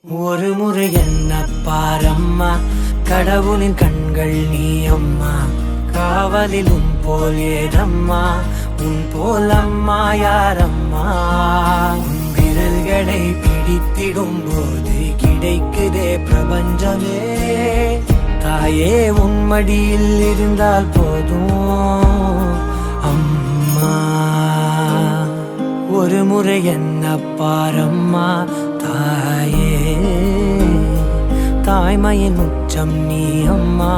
ஒரு முறை என்ன பாரம்மா, கடவுளின் கண்கள் நீ அம்மா. காவலில் உன் போல் ஏதம்மா, உன் போல் அம்மா யாரம்மா. உன் விரல்களை பிடித்திடும் போது கிடைக்குதே பிரபஞ்சமே. தாயே உன் மடியில் இருந்தால் போதும் அம்மா. ஒரு முறை என்ன பாரம்மா தாயே, தாய்மையின் உச்சம் நீ அம்மா.